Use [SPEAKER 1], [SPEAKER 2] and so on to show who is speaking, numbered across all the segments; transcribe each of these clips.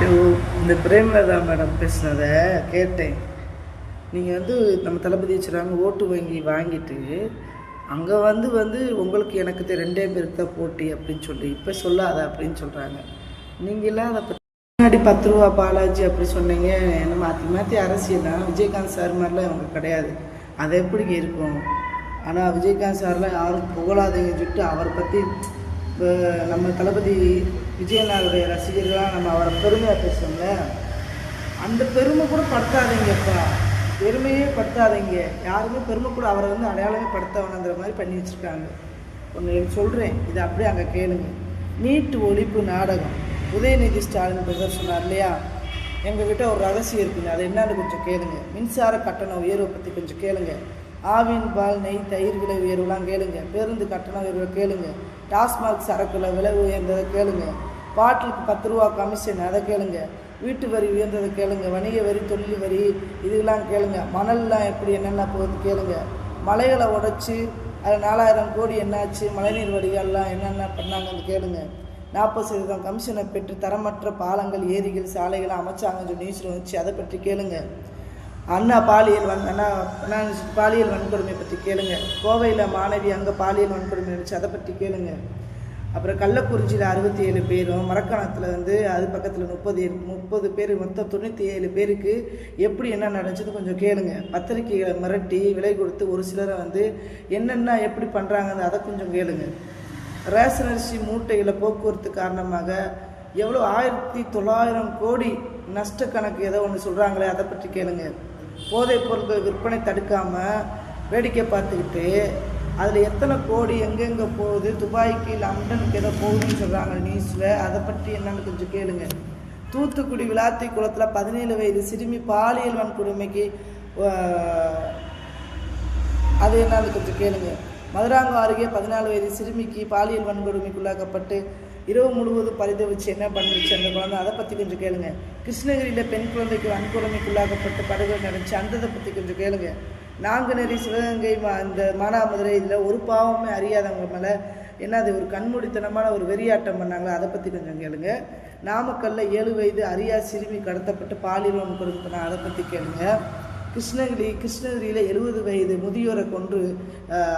[SPEAKER 1] இந்த பிரேமலதா மேடம் பேசுனதை கேட்டேன். நீங்கள் நம்ம தளபதி வச்சுருவாங்க ஓட்டு வாங்கிட்டு அங்கே வந்து உங்களுக்கு எனக்கு ரெண்டே பேருக்கு தான் போட்டி அப்படின்னு சொல்லி இப்போ சொல்லாத அப்படின்னு சொல்கிறாங்க. நீங்களாம் அதை பற்றி முன்னாடி 10 ரூபா பாலாஜி அப்படி சொன்னீங்க. என்ன மாற்றி மாற்றி அரசியல்லாம் விஜயகாந்த் சார் மாதிரிலாம் இவங்க கிடையாது. அது எப்படி இருக்கும்? ஆனால் விஜயகாந்த் சார்லாம் யாரும் புகழாதீங்கன்னு சொல்லிட்டு அவரை பற்றி நம்ம தளபதி விஜயநாதனுடைய ரசிகர்களாக நம்ம அவரை பெருமையாக பேசுகிறோம்ல, அந்த பெருமை கூட படுத்தாதீங்கப்பா. பெருமையே படுத்தாதீங்க. யாருமே பெருமை கூட அவரை அடையாளமே படுத்தவனுங்கிற மாதிரி பண்ணி வச்சுருக்காங்க. ஒன்று சொல்கிறேன், இதை அப்படியே அங்கே கேளுங்க. நீட் ஒழிப்பு நாடகம் உதயநிதி ஸ்டாலின் பிரதர் சொன்னார் இல்லையா, எங்ககிட்ட ஒரு ரகசியம் இருக்குங்க, அது என்னன்னு கொஞ்சம் கேளுங்க. மின்சார கட்டண உயர்வை பற்றி கொஞ்சம் கேளுங்க. ஆவின் பால் நெய் தயிர் விலை உயர்வுலாம் கேளுங்க. பேருந்து கட்டண உயர்வை கேளுங்க. டாஸ்மாக் சரக்குல விலை உயர்ந்ததை கேளுங்க. பாட்டிலுக்கு 10 ரூபா கமிஷன் அதை கேளுங்க. வீட்டு வரி உயர்ந்ததை கேளுங்க. வணிக வரி, தொழில் வரி இதெல்லாம் கேளுங்க. மணல்லாம் எப்படி என்னென்ன போகுது கேளுங்க. மலைகளை உடைச்சி அதில் 4000 கோடி என்னாச்சு, மழைநீர் வடிகால்லாம் என்னென்ன பண்ணாங்கன்னு கேளுங்க. 40% கமிஷனை பெற்று தரமற்ற பாலங்கள், ஏரிகள், சாலைகளை அமைச்சாங்கன்னு சொல்லி நியூஸில் வந்துச்சு, அதை பற்றி கேளுங்க. அண்ணா பாலியல் வன்கொடுமை பற்றி கேளுங்க. கோவையில் மாணவி அங்கே பாலியல் வன்கொடுமை இருந்துச்சு, அதை பற்றி கேளுங்க. அப்புறம் கள்ளக்குறிச்சியில் 67 பேரும், மரக்காணத்தில் அது பக்கத்தில் 30 பேர், மொத்தம் 97 பேருக்கு எப்படி என்ன நடந்துச்சுன்னு கொஞ்சம் கேளுங்க. பத்திரிகைகளை மிரட்டி விலை கொடுத்து ஒரு சிலரை என்னென்ன எப்படி பண்ணுறாங்கன்னு அதை கொஞ்சம் கேளுங்க. ரேஷன் அரிசி மூட்டைகளை போக்குவரத்து காரணமாக எவ்வளோ 1900 கோடி நஷ்ட கணக்கு ஏதோ ஒன்று சொல்கிறாங்களே, அதை பற்றி கேளுங்க. போதைப் பொருட்கள் விற்பனை தடுக்காமல் வேடிக்கை பார்த்துக்கிட்டு அதில் எத்தனை கோடி எங்கெங்கே போகுது, துபாய்க்கு லண்டனுக்கு ஏதோ போகுதுன்னு சொல்கிறாங்க நியூஸில், அதை பற்றி என்னன்னு கொஞ்சம் கேளுங்க. தூத்துக்குடி விளாத்தி குளத்தில் 17 வயது சிறுமி பாலியல் வன்கொடுமைக்கு அது என்னன்னு கொஞ்சம் கேளுங்க. மதுராங்கம் அருகே 14 வயது சிறுமிக்கு பாலியல் வன்கொடுமைக்குள்ளாக்கப்பட்டு இரவு முழுவதும் பரிதவிச்சு என்ன பண்ணிடுச்சு அந்த குழந்தை, அதை பற்றி கொஞ்சம் கேளுங்க. கிருஷ்ணகிரியில் பெண் குழந்தைக்கு வன்கொடுமைக்குள்ளாக்கப்பட்டு படுகொலை நடந்துச்சு, அதை பற்றி கொஞ்சம் கேளுங்க. நாங்குநேரி, சிவகங்கை, இந்த மானாமதுரை இதில் ஒரு பாவமே அறியாதவங்க மேலே அது ஒரு கண்மூடித்தனமான ஒரு வெறியாட்டம் பண்ணாங்களோ, அதை பற்றி கொஞ்சம் கேளுங்க. நாமக்கல்லில் 7 வயது அறியா சிறுமி கடத்தப்பட்டு பாலியல் வன்கொடுமை பண்ணாங்க, அதை பற்றி கேளுங்க. கிருஷ்ணகிரியில் 70 வயது முதியோரை கொண்டு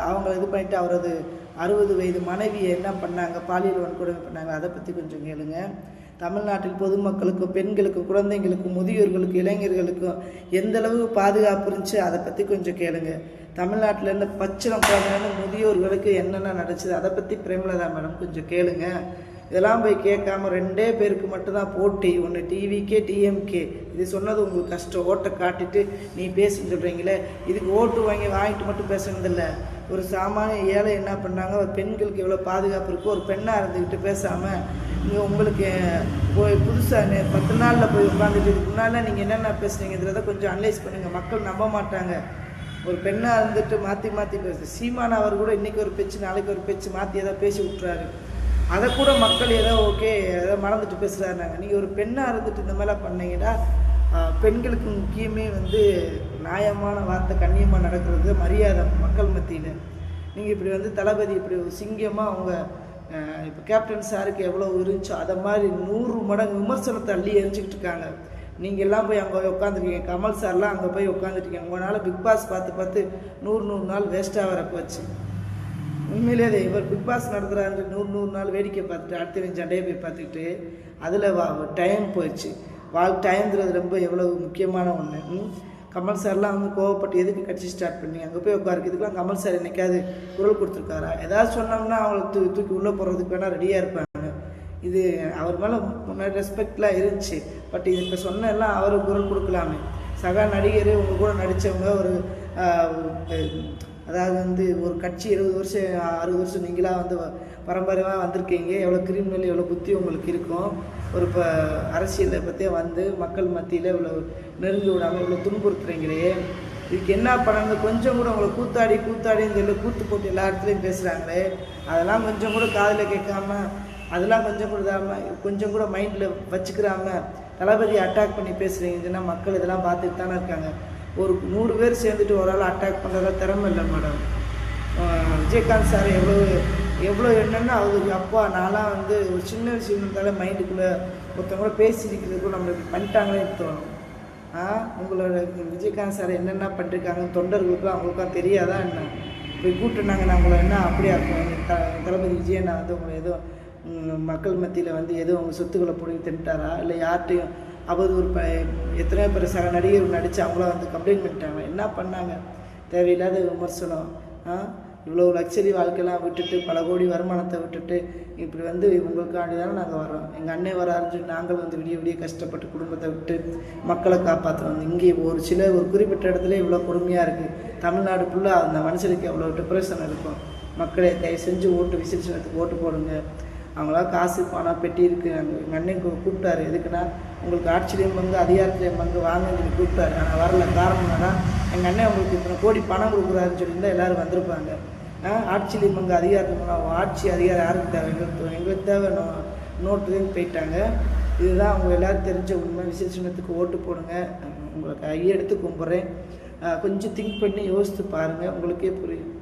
[SPEAKER 1] அவங்க இது பண்ணிட்டு அவரது 60 வயது மனைவியை என்ன பண்ணாங்க, பாலியல் வன்கொடுமை பண்ணாங்க, அதை பற்றி கொஞ்சம் கேளுங்க. தமிழ்நாட்டில் பொதுமக்களுக்கும், பெண்களுக்கும், குழந்தைங்களுக்கும், முதியோர்களுக்கும், இளைஞர்களுக்கும் எந்தளவு பாதுகாப்பு இருந்துச்சு, அதை பற்றி கொஞ்சம் கேளுங்க. தமிழ்நாட்டில் இருந்து பச்சிளம் குழந்தைங்க முதியோர்களுக்கு என்னென்ன நடந்துச்சு, அதை பற்றி பிரேமலதா மேடம் கொஞ்சம் கேளுங்க. இதெல்லாம் போய் கேட்காம 2 பேருக்கு மட்டும்தான் போட்டி, ஒன்று டிவிக்கே டிஎம்கே. இது சொன்னது உங்களுக்கு கஷ்டம், ஓட்டை காட்டிட்டு நீ பேசுன்னு சொல்கிறீங்களே, இதுக்கு ஓட்டு வாங்கிட்டு மட்டும் பேசுனதில்ல. ஒரு சாமானிய ஏழை என்ன பண்ணாங்க, ஒரு பெண்களுக்கு எவ்வளோ பாதுகாப்பு இருக்கோ, ஒரு பெண்ணாக இருந்துக்கிட்டு பேசாமல் நீங்கள் உங்களுக்கு போய் புதுசாக 10 நாளில் போய் உட்காந்துட்டு இதுக்கு முன்னால் நீங்கள் என்னென்ன பேசுனீங்கிறத கொஞ்சம் அனலைஸ் பண்ணுங்கள். மக்கள் நம்ப மாட்டாங்க. ஒரு பெண்ணாக இருந்துட்டு மாற்றி பேசு. சீமான் அவர் கூட இன்றைக்கி ஒரு பேச்சு நாளைக்கு ஒரு பேச்சு மாற்றி ஏதோ பேசி விட்டுறாரு. அதை கூட மக்கள் ஏதோ ஓகே ஏதோ மறந்துட்டு பேசுகிறாருனாங்க. நீங்கள் ஒரு பெண்ணாக இருந்துட்டு இந்த மாதிரிலாம் பண்ணீங்கன்னா பெண்களுக்கு முக்கியமே நியாயமான வார்த்தை, கண்ணியமாக நடக்கிறது, மரியாதை மக்கள் மத்தியில். நீங்கள் இப்படி தளபதி இப்படி ஒரு சிங்கமாக அவங்க இப்போ கேப்டன் சாருக்கு எவ்வளோ இருந்துச்சோ அதை மாதிரி 100 மடங்கு விமர்சனத்தை அள்ளி எரிஞ்சிக்கிட்டு இருக்காங்க. நீங்கள் எல்லாம் போய் அங்கே போய் உட்காந்துருக்கீங்க. கமல் சார்லாம் அங்கே போய் உட்காந்துருக்கீங்க. உங்களால் பிக் பாஸ் பார்த்து 100 நாள் வேஸ்ட்டாக வரப்போ வச்சு உண்மையிலே அது இவர் பிக் பாஸ் நடத்துகிறாரு 100 நாள் வேடிக்கை பார்த்துட்டு அடுத்த சண்டையை போய் பார்த்துக்கிட்டு அதில் டைம் போயிடுச்சு. டைம்ங்கிறது ரொம்ப எவ்வளோ முக்கியமான ஒன்று. கமல் சார்லாம் கோவப்பட்டு எதுக்கு கட்சி ஸ்டார்ட் பண்ணி அங்கே போய் உட்காருக்கிறதுக்குலாம் கமல் சார் என்னைக்காவது குரல் கொடுத்துருக்காரா? ஏதாவது சொன்னோம்னா அவங்களுக்கு தூக்கி உள்ளே போகிறதுக்கு வேணால் ரெடியாக இருப்பாங்க. இது அவர் மேலே முன்னாடி ரெஸ்பெக்ட்லாம் இருந்துச்சு. பட் இது இப்போ சொன்னெல்லாம் அவருக்கு குரல் கொடுக்கலாமே. சகா நடிகர் உங்கள் கூட நடித்தவங்க ஒரு அதாவது ஒரு கட்சி 70 வருஷம் 60 வருஷம் நீங்களாக பரம்பரையாக வந்திருக்கீங்க. எவ்வளோ கிரிமினல் எவ்வளோ புத்தி உங்களுக்கு இருக்கும். ஒரு இப்போ அரசியலை பற்றியே மக்கள் மத்தியில் இவ்வளோ நெருங்கி விடாமல் இவ்வளோ துன்புறுத்துறீங்களே, இதுக்கு என்ன பண்ணணும்? கொஞ்சம் கூட உங்களை கூத்தாடின்னு சொல்லி கூத்து போட்டு எல்லா இடத்துலையும் பேசுகிறாங்களே, அதெல்லாம் கொஞ்சம் கூட காதில் கேட்காம, அதெல்லாம் கொஞ்சம் கூட மைண்டில் வச்சுக்கிறாம தளபதியை அட்டாக் பண்ணி பேசுகிறீங்கன்னா மக்கள் இதெல்லாம் பார்த்துட்டு தானே இருக்காங்க. ஒரு 100 பேர் சேர்ந்துட்டு ஒரு ஆள் அட்டாக் பண்ணுறதா திறமை இல்லை மேடம். விஜயகாந்த் சார் எவ்வளோ என்னென்னா அவருக்கு அப்பா நான்லாம் ஒரு சின்ன விஷயம் இருந்தாலும் மைண்டுக்குள்ளே ஒருத்தவங்க கூட பேசியிருக்கிறதுக்கும் நம்மளை இப்படி பண்ணிட்டாங்களே தோணும். உங்களோட விஜயகாந்த் சார் என்னென்ன பண்ணிருக்காங்க தொண்டர்களுக்கும் அவங்களுக்கும் தெரியாதா என்ன? போய் கூப்பிட்டுனாங்க நான் உங்களை என்ன அப்படியே இருக்கும் தளபதி விஜயண்ணா வந்து உங்களை ஏதோ மக்கள் மத்தியில் வந்து ஏதோ அவங்க சொத்துக்களை பிடிங்கி தின்ட்டாரா, இல்லை யார்கிட்டையும் அவதூறு எத்தனையோ பேர் சக நடிகர்கள் நடித்து அவங்கள வந்து கம்ப்ளைண்ட் பண்ணிட்டாங்க. என்ன பண்ணாங்க? தேவையில்லாத விமர்சனம். இவ்வளோ லக்ஸரி வாழ்க்கையெல்லாம் விட்டுட்டு பல கோடி வருமானத்தை விட்டுட்டு இப்படி வந்து உங்களுக்காண்டி தானே நாங்கள் வரோம். எங்கள் அண்ணன் வராருன்னு சொல்லி நாங்கள் வந்து விடிய விடிய கஷ்டப்பட்டு குடும்பத்தை விட்டு மக்களை காப்பாற்றுறோம். இங்கே ஒரு குறிப்பிட்ட இடத்துல இவ்வளோ கொடுமையாக இருக்குது. தமிழ்நாடு ஃபுல்லாக அந்த மனுஷனுக்கு எவ்வளோ டிப்ரெஷன் இருக்கும். மக்களை தயவு செஞ்சு விசிறிச்சனத்துக்கு ஓட்டு போடுங்க. அவங்களா காசு பணம் பெட்டி இருக்குது. எங்கள் அண்ணன் கூப்பிட்டாரு. எதுக்குன்னா உங்களுக்கு ஆட்சியிலையும் பங்கு அதிகாரத்துலேயும் பங்கு வாங்கன்னு சொல்லி கூப்பிட்டாரு. ஆனால் வரல. காரணம் என்னன்னா எங்கள் அண்ணன் உங்களுக்கு இத்தனை கோடி பணம் கொடுக்குறாருன்னு சொல்லியிருந்தால் எல்லோரும் வந்திருப்பாங்க. ஆட்சியிலையும் பங்கு அதிகாரத்துக்கு ஆட்சி அதிகாரம் யாருக்கு தேவை? எங்களுக்கு தேவை. நோட்டுலேருந்து போயிட்டாங்க. இதுதான் அவங்க எல்லோரும் தெரிஞ்ச உண்மை. விசேஷத்துக்கு ஓட்டு போடுங்க. உங்களுக்கு கையெடுத்து கும்பிட்றேன். கொஞ்சம் திங்க் பண்ணி யோசித்து பாருங்கள், உங்களுக்கே புரியும்.